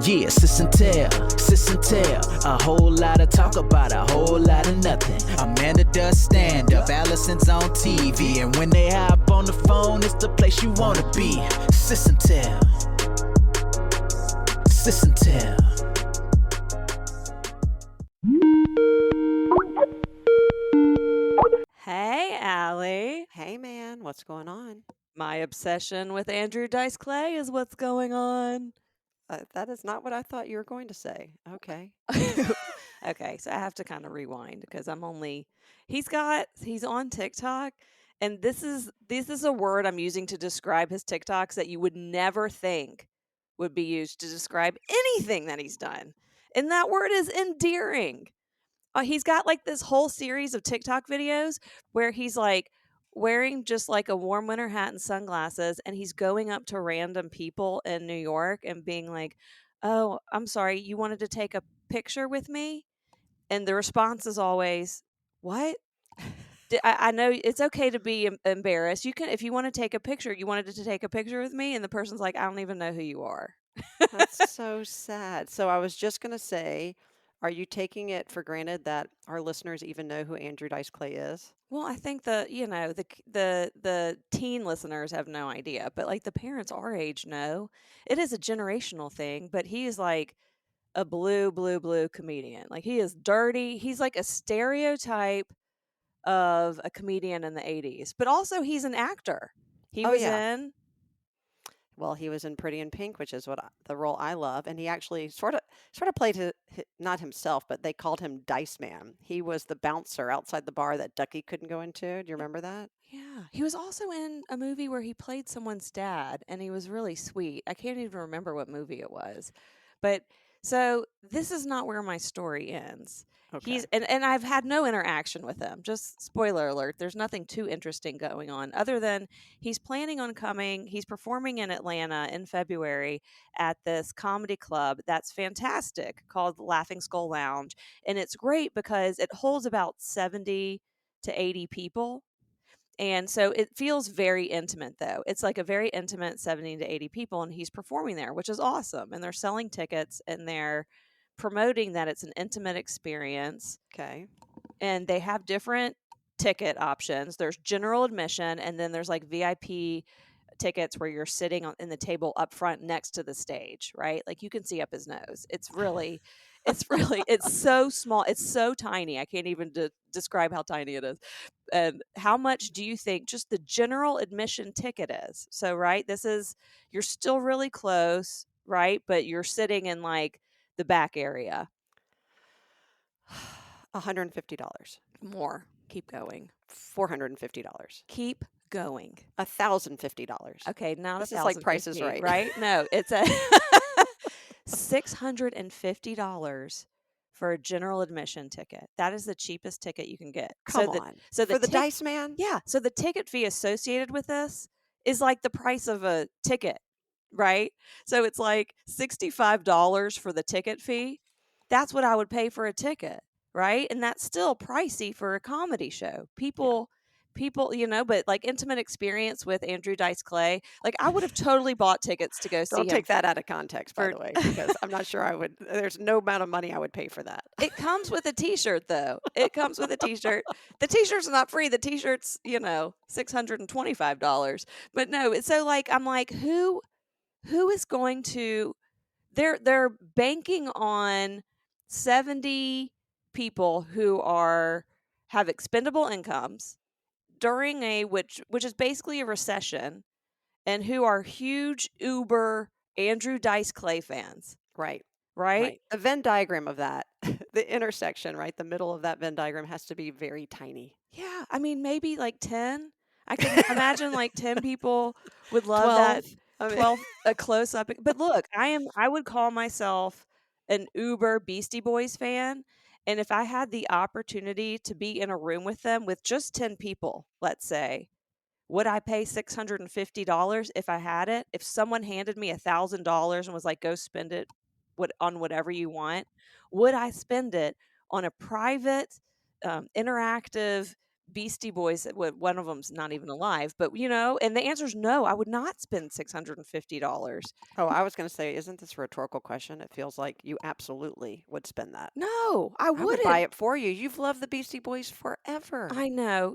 Yeah, Sis and Tell. A whole lot of talk about a whole lot of nothing. Amanda does stand up, Alison's on TV. And when they hop on the phone, it's the place you wanna be. Sis and Tell. Sis and Tell. Hey, Allie. Hey, man, what's going on? My obsession with Andrew Dice Clay is what's going on. That is not what I thought you were going to say. Okay. Okay, so I have to kind of rewind because he's on TikTok, and this is a word I'm using to describe his TikToks that you would never think would be used to describe anything that he's done. And that word is endearing. He's got like this whole series of TikTok videos where he's like wearing just like a warm winter hat and sunglasses, and he's going up to random people in New York and being like, "Oh, I'm sorry, you wanted to take a picture with me?" And the response is always, "What? I know it's okay to be embarrassed. You can, if you want to take a picture, you wanted to take a picture with me." And the person's like, "I don't even know who you are." That's so sad. So I was just going to say, are you taking it for granted that our listeners even know who Andrew Dice Clay is? Well, I think the teen listeners have no idea, but like the parents our age know. It is a generational thing, but he is like a blue comedian. Like he is dirty. He's like a stereotype of a comedian in the 80s, but also he's an actor. He Oh, was yeah. in Well, he was in Pretty in Pink, which is the role I love, and he actually sort of played not himself, but they called him Dice Man. He was the bouncer outside the bar that Ducky couldn't go into. Do you remember that? Yeah, he was also in a movie where he played someone's dad, and he was really sweet. I can't even remember what movie it was. But so this is not where my story ends. Okay. And I've had no interaction with him. Just spoiler alert, there's nothing too interesting going on other than he's planning on coming. He's performing in Atlanta in February at this comedy club that's fantastic called Laughing Skull Lounge. And it's great because it holds about 70 to 80 people, and so it feels very intimate, though. It's like a very intimate 70 to 80 people, and he's performing there, which is awesome. And they're selling tickets and they're promoting that it's an intimate experience. Okay. And they have different ticket options. There's general admission, and then there's like VIP tickets where you're sitting in the table up front next to the stage, right? Like you can see up his nose. It's so small. It's so tiny. I can't even describe how tiny it is. And how much do you think just the general admission ticket is? So, right, you're still really close, right? But you're sitting in like the back area. $150. More. Keep going. $450. Keep going. $1,050. Okay, not This is like Price is 1,050, Right. right? No, it's a $650 for a general admission ticket. That is the cheapest ticket you can get. Come on. So For the Dice Man? Yeah, so the ticket fee associated with this is like the price of a ticket, right? So it's like $65 for the ticket fee. That's what I would pay for a ticket, right? And that's still pricey for a comedy show. People, but like intimate experience with Andrew Dice Clay, like I would have totally bought tickets to go see Don't him. take that out of context, by the way, because I'm not sure I would. There's no amount of money I would pay for that. It comes with a T-shirt, though. It comes with a T-shirt. The T-shirt's not free. The T-shirt's, $625. But no, it's so like I'm like, who is going to? They're banking on 70 people who have expendable incomes during which is basically a recession, and who are huge Uber Andrew Dice Clay fans. Right. Right? The Venn diagram of that, the intersection, right? The middle of that Venn diagram has to be very tiny. Yeah, I mean, maybe like 10. I can imagine like 10 people would love that 12 a close up. But look, I would call myself an Uber Beastie Boys fan, and if I had the opportunity to be in a room with them with just 10 people, let's say, would I pay $650 if I had it? If someone handed me $1,000 and was like, "Go spend it on whatever you want," would I spend it on a private, interactive Beastie Boys, one of them's not even alive, but and the answer is no, I would not spend $650. Oh, I was going to say, isn't this a rhetorical question? It feels like you absolutely would spend that. No, I I would buy wouldn't. it for you. You've loved the Beastie Boys forever. I know.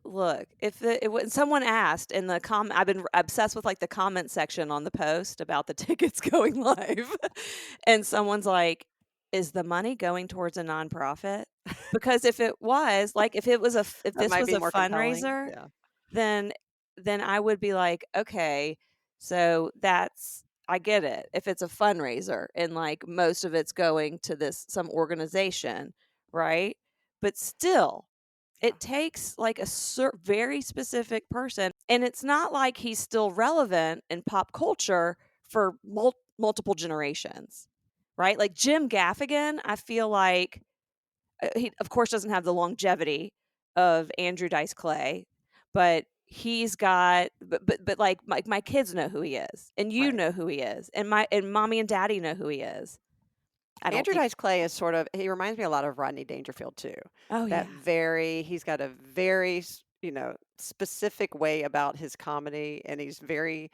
Look, if when someone asked in the I've been obsessed with like the comment section on the post about the tickets going live. And someone's like, "Is the money going towards a nonprofit?" Because if it was, like if That this might was be a more compelling. fundraiser, Yeah. then I would be like, "Okay, so I get it. If it's a fundraiser and like most of it's going to some organization, right? But still, it takes like a very specific person, and it's not like he's still relevant in pop culture for multiple generations, right? Like Jim Gaffigan, I feel like he, of course, doesn't have the longevity of Andrew Dice Clay, but he's got, but like my kids know who he is, and you Right. know who he is, and mommy and daddy know who he is. I don't Andrew think. Dice Clay is he reminds me a lot of Rodney Dangerfield too. Oh yeah. He's got a very, specific way about his comedy, and he's very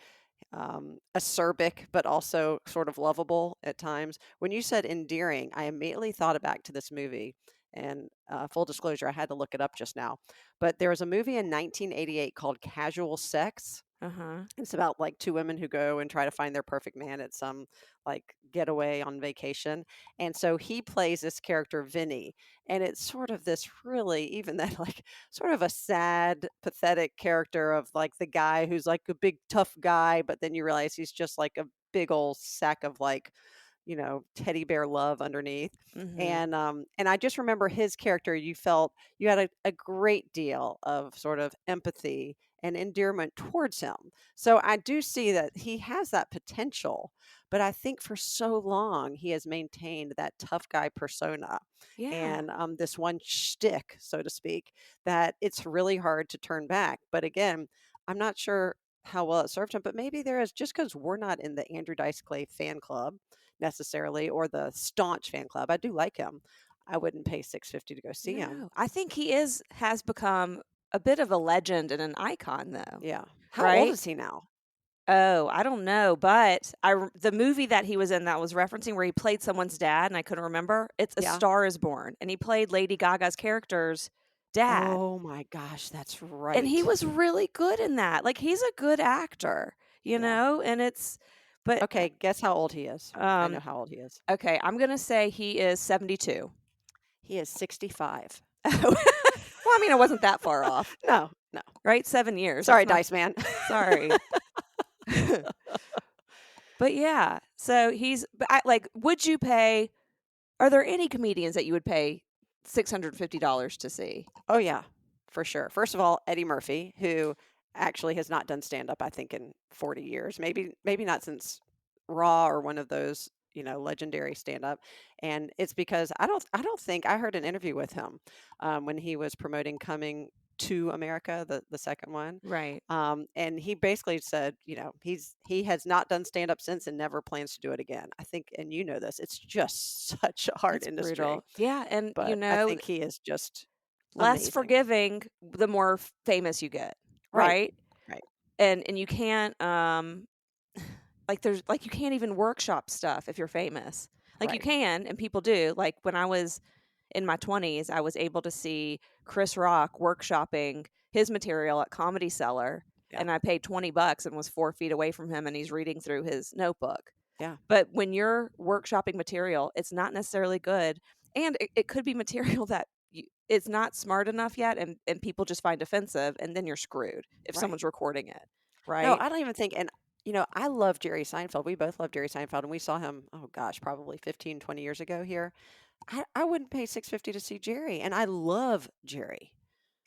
acerbic, but also sort of lovable at times. When you said endearing, I immediately thought back to this movie. And full disclosure, I had to look it up just now. But there was a movie in 1988 called Casual Sex. Uh-huh. It's about like two women who go and try to find their perfect man at some like getaway on vacation. And so he plays this character, Vinny. And it's sort of this really, even that like sort of a sad, pathetic character of like the guy who's like a big tough guy, but then you realize he's just like a big old sack of like, teddy bear love underneath. Mhm. And I just remember his character, you had a great deal of sort of empathy and endearment towards him. So I do see that he has that potential, but I think for so long he has maintained that tough guy persona Yeah. and this one shtick, so to speak, that it's really hard to turn back. But again, I'm not sure how well it served him, but maybe there is, just because we're not in the Andrew Dice Clay fan club necessarily, or the staunch fan club. I do like him. I wouldn't pay $650 to go see him. No. I think he has become a bit of a legend and an icon though, Yeah. How old right? is he now? Oh, I don't know, but the movie that he was in that was referencing where he played someone's dad and I couldn't remember. It's A Yeah. Star Is Born, and he played Lady Gaga's character's dad. Oh my gosh, that's And he right. was really good in that. Like he's a good actor, Yeah. and it's but Okay, guess how old he is. I know um how old he is. okay, I'm going to say he is 72. He is 65. Well, I mean, it wasn't that far off, No, no. right? 7 years. Sorry, That's not Dice Man. sorry. But yeah, so but would you pay, are there any comedians that you would pay $650 to see? Oh yeah, for sure. First of all, Eddie Murphy, who actually has not done stand up, I think, in 40 years. Maybe not since Raw or one of those, legendary stand up. And it's because I don't think I heard an interview with him when he was promoting Coming to America, the second one. Right. And he basically said, he has not done stand up since and never plans to do it again. I think, and you know this, it's just such a hard It's industry, brutal. Yeah, and but I think he is just less amazing. forgiving the more famous you get, Right. right? Right. And you can't you can't even workshop stuff if you're famous. Like you Right. can, and people do. Like when I was in my 20s, I was able to see Chris Rock workshopping his material at Comedy Cellar, Yeah. and I paid $20 and was 4 feet away from him, and he's reading through his notebook. Yeah. But when you're workshopping material, it's not necessarily good, and it could be material that it's not smart enough yet, and people just find offensive, and then you're screwed if Right. someone's recording it, No, right? I don't even think, and I love Jerry Seinfeld. We both love Jerry Seinfeld, and we saw him, oh gosh, probably 15, 20 years ago here. I wouldn't pay $650 to see Jerry, and I love Jerry.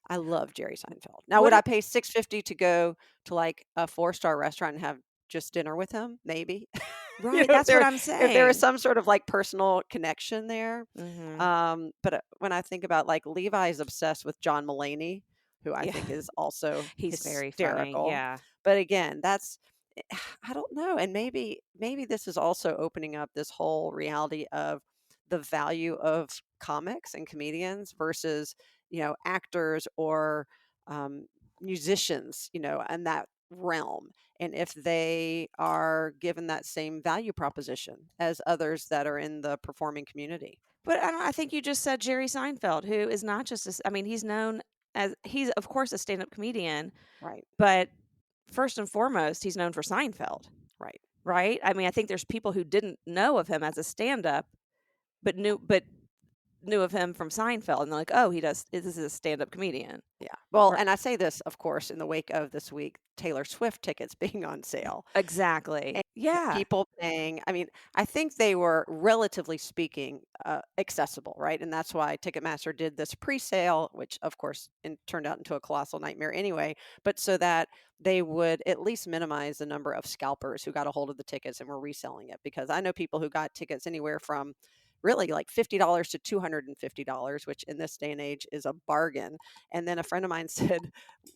I love Jerry Seinfeld. Now, What would do I pay $650 to go to like a 4-star restaurant and have just dinner with him? Maybe. Right, that's what I'm If there is saying. some sort of like personal connection there. Mhm. But when I think about like Levi is obsessed with John Mulaney, who I Yeah. think is also He's very funny, hysterical. yeah. But again, that's I don't know, and maybe this is also opening up this whole reality of the value of comics and comedians versus actors or musicians, in that realm, and if they are given that same value proposition as others that are in the performing community. But I think you just said Jerry Seinfeld, who is not just I mean, he's known as he's of course a stand-up comedian, Right, but first and foremost, he's known for Seinfeld, right. right? I mean, I think there's people who didn't know of him as a stand-up, but knew of him from Seinfeld, and they're like, "Oh, this is a stand-up comedian." Yeah. Well, Right. and I say this, of course, in the wake of this week, Taylor Swift tickets being on sale. Exactly. And Yeah. people paying, I mean, I think they were, relatively speaking, accessible, right? And that's why Ticketmaster did this pre-sale, which of course turned out into a colossal nightmare anyway, but so that they would at least minimize the number of scalpers who got a hold of the tickets and were reselling it. Because I know people who got tickets anywhere from really like $50 to $250, which in this day and age is a bargain. And then a friend of mine said,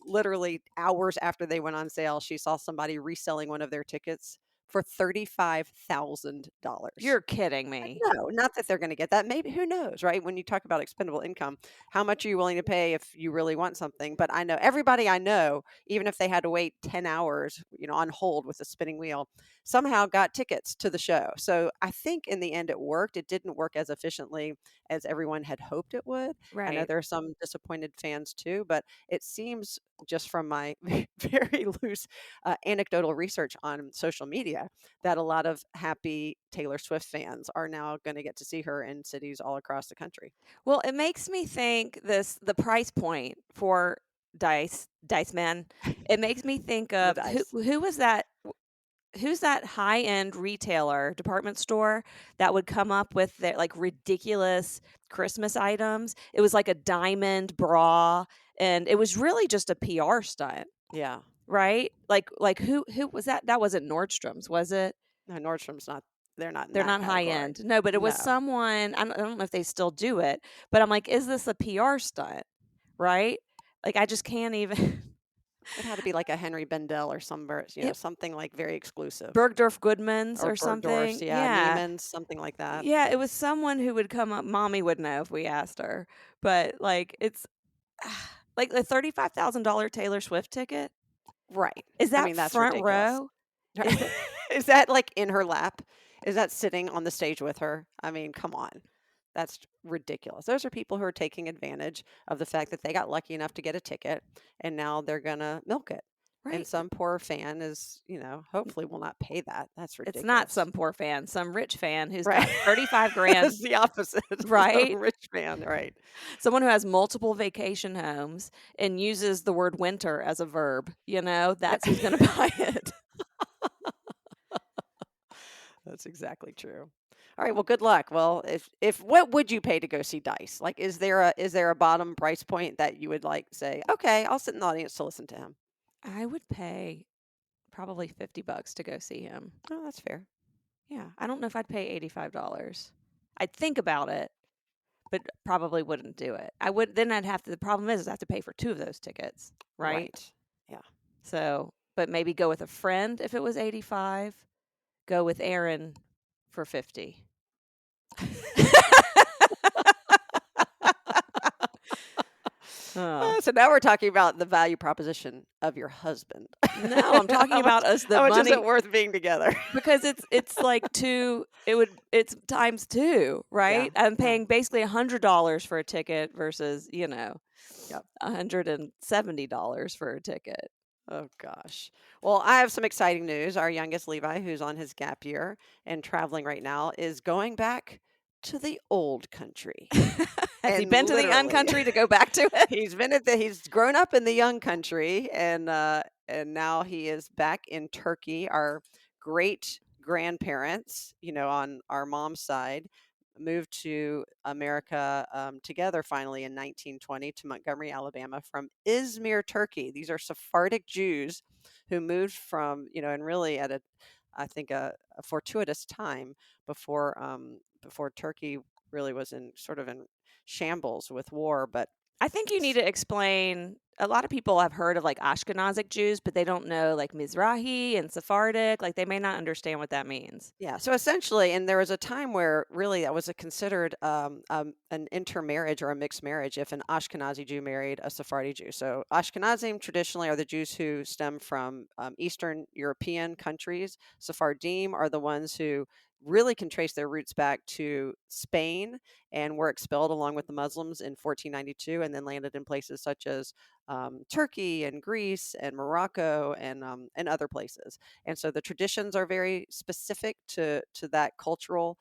literally hours after they went on sale, she saw somebody reselling one of their tickets for $35,000. You're kidding me. No, not that they're going to get that. Maybe, who knows, right? When you talk about expendable income, how much are you willing to pay if you really want something? But I know everybody I know, even if they had to wait 10 hours, on hold with a spinning wheel, somehow got tickets to the show. So I think in the end it worked. It didn't work as efficiently as everyone had hoped it would. I know Right. there are some disappointed fans too, but it seems, just from my very loose anecdotal research on social media, that a lot of happy Taylor Swift fans are now going to get to see her in cities all across the country. Well, it makes me think the price point for Dice Man. It makes me think The of dice. who was that who's that high-end retailer, department store that would come up with their like ridiculous Christmas items? It was like a diamond bra, and it was really just a PR stunt, Yeah. right? Like who was that? That wasn't Nordstrom's, was it? No, Nordstrom's not, they're not in They're that not high category. end. No, but it was No. someone, I don't know if they still do it, but I'm like, is this a PR stunt? Right? Like I just can't even It had to be like a Henry Bendel or it, something like very exclusive. Bergdorf Goodman's Or or Bergdorf's, something. yeah, Yeah. Neiman's, something like that. Yeah, it was someone who would come up. Mommy would know if we asked her. But like it's like the $35,000 Taylor Swift ticket. Right. Is I that mean, that's front ridiculous. row? Is that Is that like in her lap? Is that sitting on the stage with her? I mean, come on. That's ridiculous. Those are people who are taking advantage of the fact that they got lucky enough to get a ticket and now they're going to milk it. And right? some poor fan is, hopefully will not pay that. That's It's not ridiculous. some poor fan, some rich fan who's Right. got 35 grand, It's the opposite. Some right? rich fan, right. Someone who has multiple vacation homes and uses the word winter as a verb, that's who's going to buy it. That's exactly true. All right, well, good luck. Well, if what would you pay to go see Dice? Like, is there a bottom price point that you would like say, okay, I'll sit in the audience to listen to him? I would pay probably $50 to go see him. Oh, that's fair. Yeah, I don't know if I'd pay $85. I'd think about it, but probably wouldn't do it. I would then I'd have to the problem is I have to pay for 2 of those tickets, right? Yeah. So, but maybe go with a friend if it was 85, go with Aaron for 50. Oh. So now we're talking about the value proposition of your husband. No, I'm talking How about much, us the how much is money it worth being together? because it's like it's times 2, right? I'm Yeah. paying basically $100 for a ticket versus, Yep. $170 for a ticket. Oh gosh. Well, I have some exciting news. Our youngest Levi, who's on his gap year and traveling right now, is going back to the old country. Has he And been to the young literally, country to go back to it? he's grown up in the young country, and now he is back in Turkey. Our great grandparents, on our mom's side, moved to America together finally in 1920 to Montgomery, Alabama, from Izmir, Turkey. These are Sephardic Jews who moved from, and really at I think a fortuitous time before Turkey really was in sort of in shambles with war. But I think you need to explain a lot of people have heard of like Ashkenazic Jews, but they don't know like Mizrahi and Sephardic. Like they may not understand what that means. Yeah. So essentially, and there was a time where really that was considered an intermarriage or a mixed marriage if an Ashkenazi Jew married a Sephardi Jew. So Ashkenazim traditionally are the Jews who stem from Eastern European countries. Sephardim are the ones who really can trace their roots back to Spain and were expelled along with the Muslims in 1492 and then landed in places such as Turkey and Greece and Morocco and other places. And so the traditions are very specific to that cultural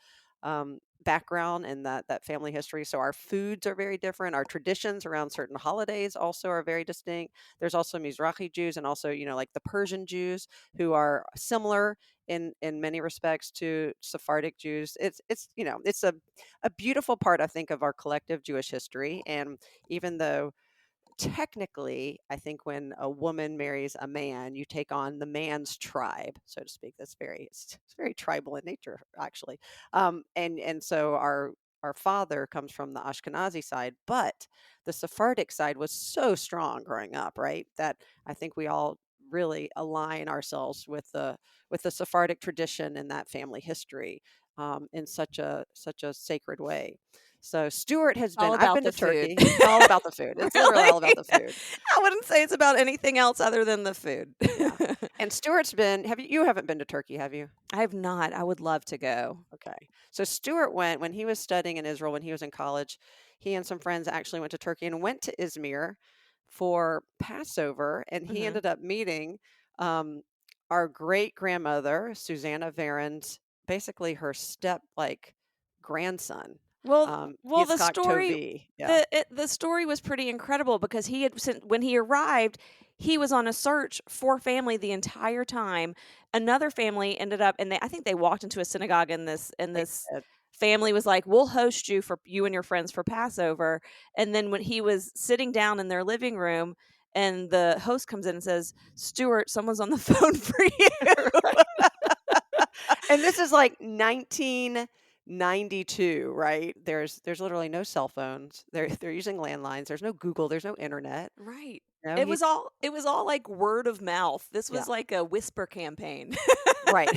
background and that family history. So our foods are very different. Our traditions around certain holidays also are very distinct. There's also Mizrahi Jews and also, like the Persian Jews who are similar in many respects to Sephardic Jews. It's a beautiful part, I think, of our collective Jewish history. And even though technically, I think when a woman marries a man, you take on the man's tribe, so to speak. It's very tribal in nature, actually. And so our father comes from the Ashkenazi side, but the Sephardic side was so strong growing up, right? That I think we all really align ourselves with the Sephardic tradition and that family history in such a sacred way. So Stuart has All I've about been the to food. Turkey. It's all about the food. It's literally Really? all about the food. I wouldn't say it's about anything else other than the food. Yeah. And Stuart's been, you haven't been to Turkey, have you? I have not. I would love to go. Okay. So Stuart went when he was studying in Israel when he was in college. He and some friends actually went to Turkey and went to Izmir for Passover. And he Mhm. ended up meeting um, our great grandmother, Susanna Varen's, basically her step grandson, Well, the Yitzhak story Tovi. Yeah. the story was pretty incredible because he had sent when he arrived, he was on a search for family the entire time. Another family ended up and I think they walked into a synagogue and They this did. family was like, "We'll host you for you and your friends for Passover." And then when he was sitting down in their living room and the host comes in and says, "Stuart, someone's on the phone for you." Right. And this is like 1992, right? There's literally no cell phones. They're using landlines. There's no Google. There's no internet. Right. No, It was all like word of mouth. This yeah, was like a whisper campaign. right.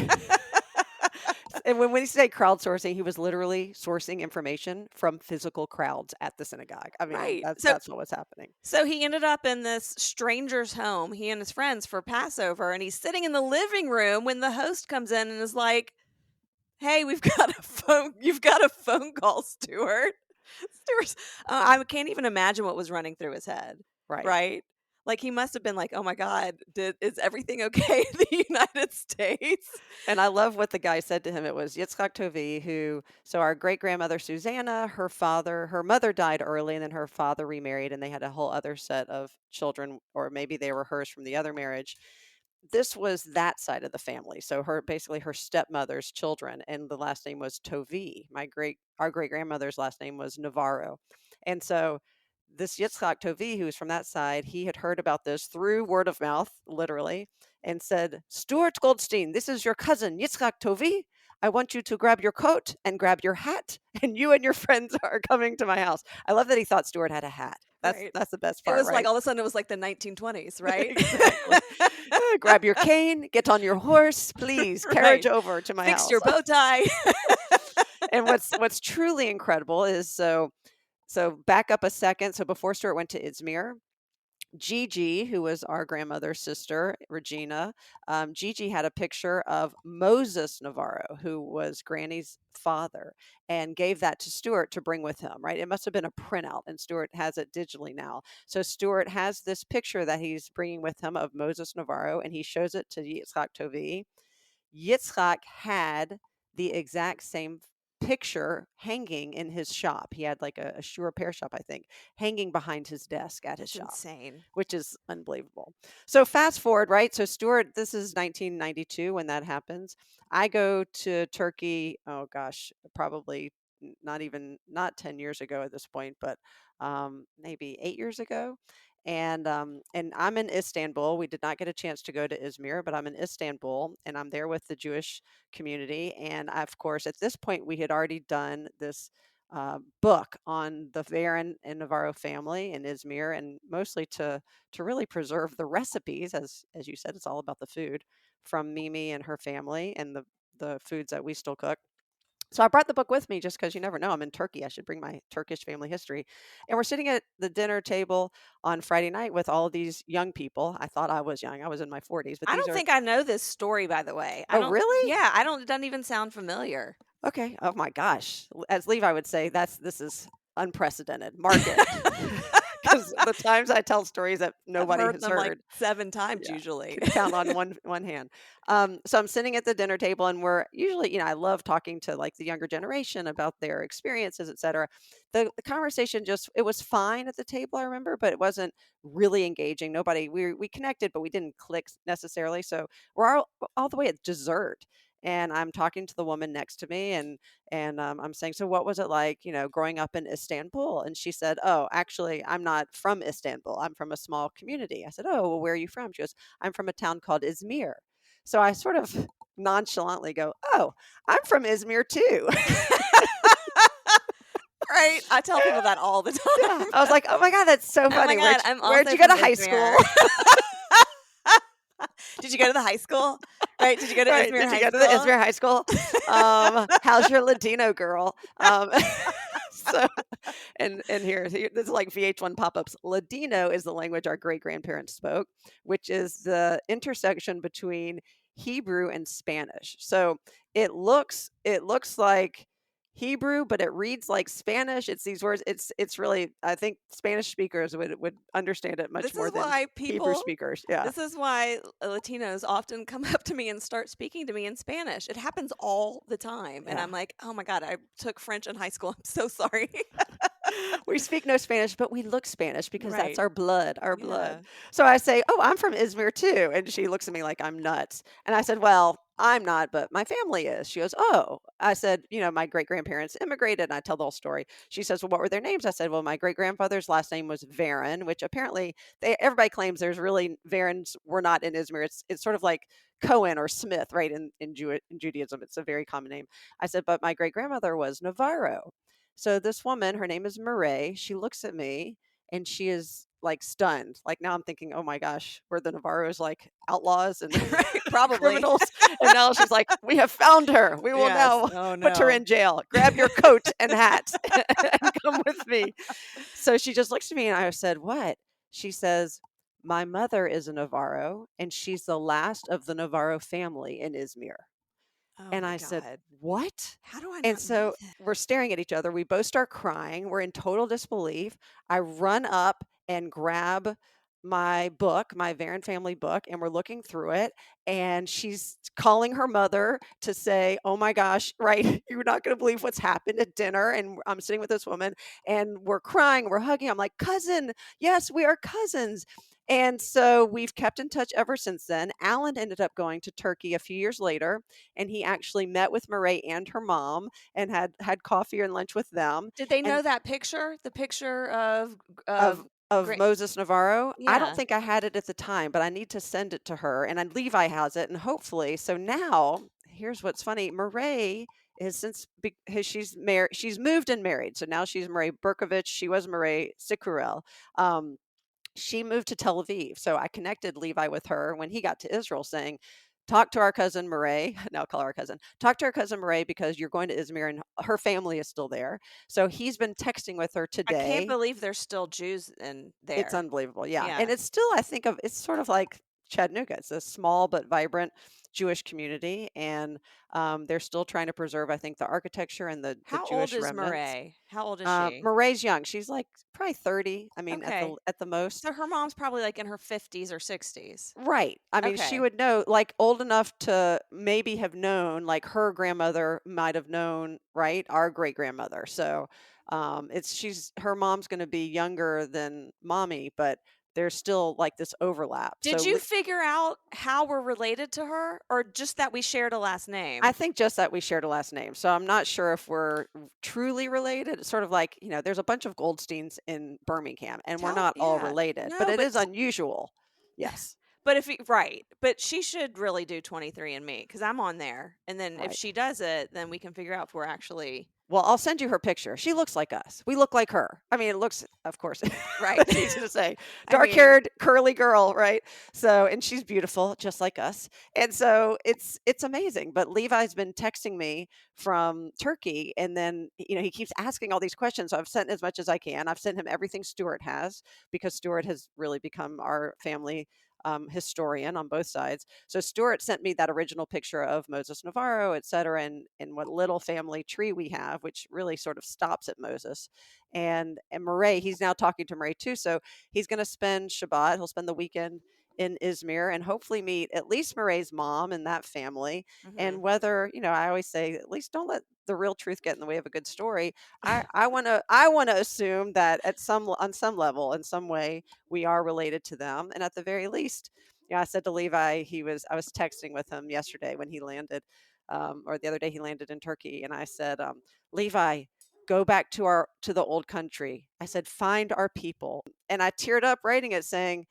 And when we say crowdsourcing, he was literally sourcing information from physical crowds at the synagogue. I mean, Right. that's what was happening. So he ended up in this stranger's home, he and his friends for Passover, and he's sitting in the living room when the host comes in and is like, "Hey, you've got a phone call, Stuart." Stuart's I can't even imagine what was running through his head, Right. right? Like he must have been like, "Oh my God, is everything okay in the United States?" And I love what the guy said to him. It was Yitzhak Tovi, so our great grandmother Susanna, her mother died early, and then her father remarried, and they had a whole other set of children, or maybe they were hers from the other marriage. This was that side of the family. So basically her stepmother's children, and the last name was Tovi. Our great grandmother's last name was Navarro. And so this Yitzhak Tovi, who was from that side, he had heard about this through word of mouth, literally, and said, Stuart Goldstein, this is your cousin, Yitzhak Tovi. I want you to grab your coat and grab your hat, and you and your friends are coming to my house. I love that he thought Stuart had a hat. Right. That's the best It part, was like right? all of a sudden it was like the 1920s, right? Exactly. Grab your cane, get on your horse, please, carriage Right. over to my Fix house. your bow tie. And what's truly incredible is so back up a second. So before Stuart went to Izmir, Gigi, who was our grandmother's sister, Regina, Gigi had a picture of Moses Navarro, who was Granny's father, and gave that to Stuart to bring with him, right? It must have been a printout, and Stuart has it digitally now. So Stuart has this picture that he's bringing with him of Moses Navarro, and he shows it to Yitzhak Tovi. Yitzhak had the exact same picture hanging in his shop. He had like a shoe repair shop, I think, hanging behind his desk at his That's shop, insane. which is unbelievable. So fast forward, right? So Stuart, this is 1992 when that happens. I go to Turkey, oh gosh, probably not 10 years ago at this point, but maybe 8 years ago. And I'm in Istanbul. We did not get a chance to go to Izmir, but I'm in Istanbul and I'm there with the Jewish community. And of course, at this point, we had already done this book on the Varon and Navarro family in Izmir, and mostly to really preserve the recipes, as you said, it's all about the food from Mimi and her family and the foods that we still cook. So I brought the book with me just because you never know. I'm in Turkey. I should bring my Turkish family history. And we're sitting at the dinner table on Friday night with all of these young people. I thought I was young. I was in my 40s, but I these don't are. think I know this story, by the way. I Oh, don't. really? Yeah, I don't. It doesn't even sound familiar. Okay. Oh my gosh. As Levi would say, this is unprecedented. Mark it. Because the times I tell stories that I've nobody heard has them like heard. 7 times Yeah, usually. could count on one hand. So I'm sitting at the dinner table, and we're usually, I love talking to like the younger generation about their experiences, et cetera. The conversation it was fine at the table, I remember, but it wasn't really engaging. Nobody, we connected, but we didn't click necessarily. So we're all the way at dessert. And I'm talking to the woman next to me, and I'm saying, so what was it like, growing up in Istanbul? And she said, oh, actually, I'm not from Istanbul. I'm from a small community. I said, oh, well, where are you from? She goes, I'm from a town called Izmir. So I sort of nonchalantly go, oh, I'm from Izmir too. Right? I tell people that all the Yeah. time. I was like, oh my God, that's so Oh my funny. God, I'm Where'd also you go to from high Izmir. school? Did you go to the high school? Right? Did you go to Right. Izmir Did High you go to School? the Izmir High School? How's your Ladino girl? So, and this is like VH1 pop-ups. Ladino is the language our great grandparents spoke, which is the intersection between Hebrew and Spanish. So it looks like Hebrew, but it reads like Spanish. It's these words. It's really, I think Spanish speakers would understand it much This more is than why Hebrew speakers. Yeah. this is why Latinos often come up to me and start speaking to me in Spanish. It happens all the time. And Yeah. I'm like, oh my God, I took French in high school. I'm so sorry. We speak no Spanish, but we look Spanish because that's Right. our blood, Yeah. So I say, oh, I'm from Izmir too. And she looks at me like I'm nuts. And I said, well, I'm not, but my family is. She goes, oh. I said, my great grandparents immigrated. And I tell the whole story. She says, well, what were their names? I said, well, my great grandfather's last name was Varon, which apparently everybody claims there's really Varons were not in Izmir. It's sort of like Cohen or Smith, right? In Judaism, it's a very common name. I said, but my great grandmother was Navarro. So this woman, her name is Murray, she looks at me and she is like stunned. Like now I'm thinking, oh my gosh, were the Navarros like outlaws and Right. Probably. criminals? And now she's like, we have found her. We will Yes. now Oh put her no. in jail. Grab your coat and hat and come with me. So she just looks at me and I said, what? She says, my mother is a Navarro and she's the last of the Navarro family in Izmir. Oh And my I said, God. what? How do I And not know so that? we're staring at each other. We both start crying. We're in total disbelief. I run up and grab my book, my Varon family book, and we're looking through it. And she's calling her mother to say, oh my gosh, right? You're not going to believe what's happened at dinner. And I'm sitting with this woman and we're crying, we're hugging. I'm like, cousin, yes, we are cousins. And so we've kept in touch ever since then. Alan ended up going to Turkey a few years later, and he actually met with Murray and her mom and had coffee and lunch with them. Did they And know that picture? The picture of of Moses Navarro, I don't yeah. think I had it at the time, but I need to send it to her, and then Levi has it, and hopefully. So now, here's what's funny: Murray is she's married, she's moved and married, so now she's Murray Berkovich. She was Murray Sikurel. She moved to Tel Aviv. So I connected Levi with her when he got to Israel saying, talk to our cousin Murray. Now I'll call her our cousin. Talk to our cousin Murray because you're going to Izmir and her family is still there. So he's been texting with her I can't today. believe there's still Jews in It's there. unbelievable. Yeah. Yeah. And it's still, it's sort of like Chattanooga. It's a small but vibrant Jewish community. And they're still trying to preserve, I think, the architecture and the How old Jewish is remnants. Murray? How old is she? Murray's young. She's like probably 30. I mean, Okay. at the most. So her mom's probably like in her 50s or 60s. Right. I mean, she Okay. would know, like, old enough to maybe have known, like, her grandmother might have known, right? Our great grandmother. So, her mom's going to be younger than mommy, but there's still like this overlap. Did So, you figure out how we're related to her or just that we shared a last name? I think just that we shared a last name. So I'm not sure if we're truly related. It's sort of like, there's a bunch of Goldsteins in Birmingham and we're not all related, but it is unusual. Yes. But if right, but she should really do 23andMe because I'm on there, and then if Right. she does it, then we can figure out if we're actually Well, I'll send you her picture. She looks like us. We look like her. I mean, it looks, of course, right. it's easy to say, I mean, dark-haired, curly girl, right? So, and she's beautiful, just like us. And so it's amazing. But Levi's been texting me from Turkey, and then he keeps asking all these questions. So I've sent as much as I can. I've sent him everything Stuart has because Stuart has really become our family historian on both sides. So Stuart sent me that original picture of Moses Navarro, et cetera, and what little family tree we have, which really sort of stops at Moses. And Murray, he's now talking to Murray too. So he's going to spend Shabbat. He'll spend the weekend in Izmir and hopefully meet at least Murray's mom and that family. mhm. And whether, I always say, at least don't let the real truth get in the way of a good story. I want to assume that on some level, in some way, we are related to them. And at the very least, I said to Levi, I was texting with him yesterday when he landed, or the other day he landed in Turkey. And I said, Levi, go back to the old country. I said, find our people. And I teared up writing it saying,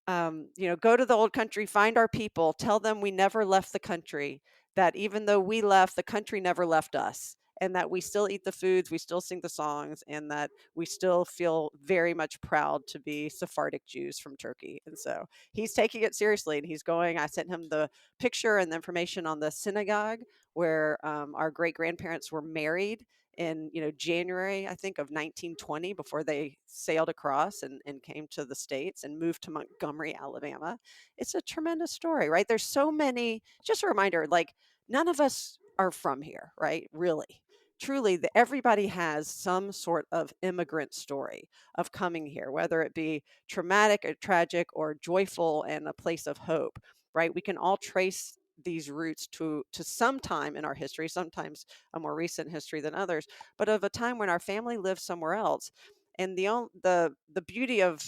go to the old country, find our people, tell them we never left the country, that even though we left, the country never left us, and that we still eat the foods, we still sing the songs, and that we still feel very much proud to be Sephardic Jews from Turkey. And so he's taking it seriously, and he's going. I sent him the picture and the information on the synagogue where our great grandparents were married in January, I think, of 1920, before they sailed across and came to the States and moved to Montgomery, Alabama. It's a tremendous story, right? There's so many. Just a reminder, like, none of us are from here, right? Really. Truly, everybody has some sort of immigrant story of coming here, whether it be traumatic or tragic or joyful and a place of hope, right? We can all trace these roots to some time in our history, sometimes a more recent history than others, but of a time when our family lived somewhere else. And the beauty of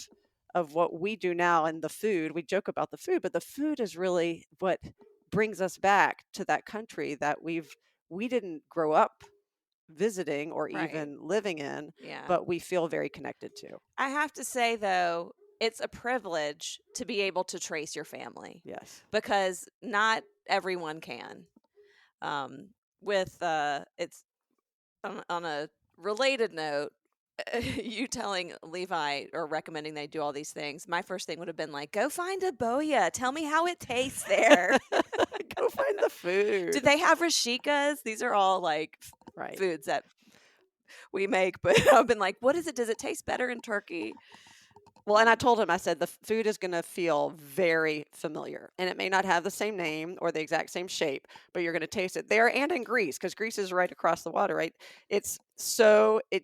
what we do now, and the food, we joke about the food, but the food is really what brings us back to that country that we didn't grow up visiting or Right. even living in, Yeah. but we feel very connected to. I have to say though, it's a privilege to be able to trace your family Yes. because not everyone can. With it's on a related note, you telling Levi or recommending they do all these things, my first thing would have been like, go find a boya. Tell me how it tastes there. Go find the food. Do they have rashikas? These are all like Right. foods that we make, but I've been like, what is it? Does it taste better in Turkey? Well, and I told him, I said, the food is going to feel very familiar, and it may not have the same name or the exact same shape, but you're going to taste it there and in Greece, because Greece is right across the water, right? It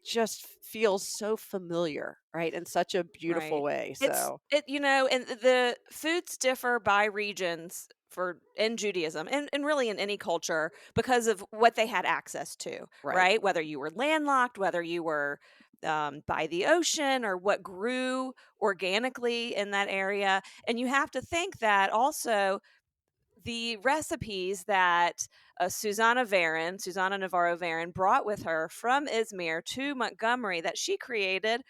just feels so familiar, right? In such a beautiful Right. way. It's So, and the foods differ by regions for in Judaism and really in any culture because of what they had access to, right. right? Whether you were landlocked, whether you were by the ocean, or what grew organically in that area. And you have to think that also the recipes that Susanna Navarro Varon, brought with her from Izmir to Montgomery that she created,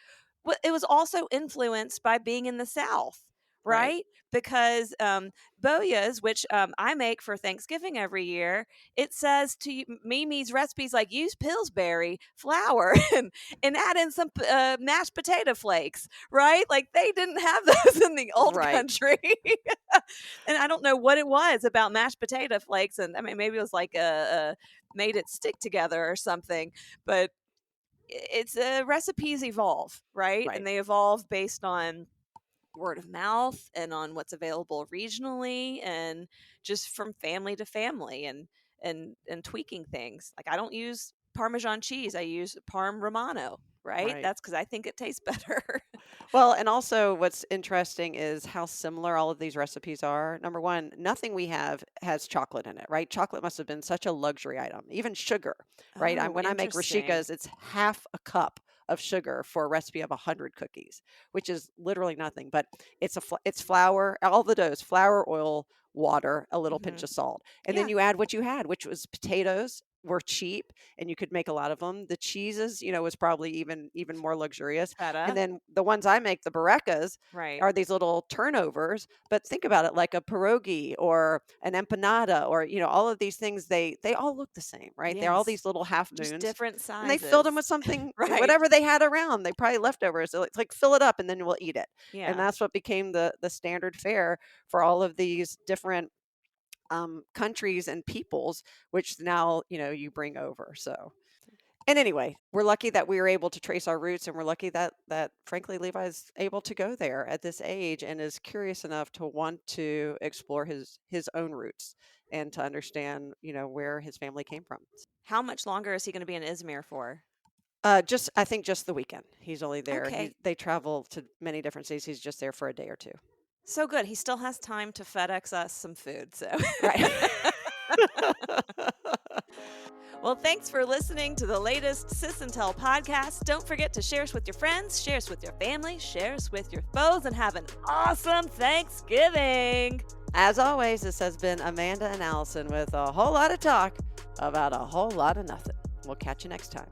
it was also influenced by being in the South, Right. right? Because boyas, which I make for Thanksgiving every year, it says to Mimi's recipes like use Pillsbury flour and add in some mashed potato flakes, right? Like they didn't have those in the old Right. country. And I don't know what it was about mashed potato flakes, and I mean maybe it was like a made it stick together or something, but it's recipes evolve, right? Right. And they evolve based on word of mouth and on what's available regionally and just from family to family and tweaking things. Like I don't use Parmesan cheese, I use Parm Romano, right? Right. That's because I think it tastes better. Well, and also what's interesting is how similar all of these recipes are. Number one, nothing we have has chocolate in it, right? Chocolate must have been such a luxury item. Even sugar, right? Oh, When I make interesting. rashikas, it's half a cup of sugar for a recipe of 100 cookies, which is literally nothing. But it's flour, all the doughs, flour, oil, water, a little pinch Mhm. of salt, and then Yeah. you add what you had, which was potatoes, were cheap and you could make a lot of them. The cheeses, was probably even more luxurious. Feta. And then the ones I make, the barecas, Right. are these little turnovers. But think about it, like a pierogi or an empanada, or all of these things. They all look the same, right? They're all Yes. these little half Just moons. different sizes. And they filled them with something, Right. whatever they had around. They probably leftovers. So it's like, fill it up and then we'll eat it. Yeah. And that's what became the standard fare for all of these different countries and peoples, which now you bring over. So, and anyway, we're lucky that we were able to trace our roots, and we're lucky that frankly Levi's able to go there at this age and is curious enough to want to explore his own roots and to understand where his family came from. How much longer is he going to be in Izmir for? I think just the weekend. He's only there. Okay. They travel to many different cities. He's just there for a day or two. So good. He still has time to FedEx us some food. So Right. Well, thanks for listening to the latest Sis Tell podcast. Don't forget to share us with your friends, share us with your family, share us with your foes, and have an awesome Thanksgiving. As always, this has been Amanda and Allison with a whole lot of talk about a whole lot of nothing. We'll catch you next time.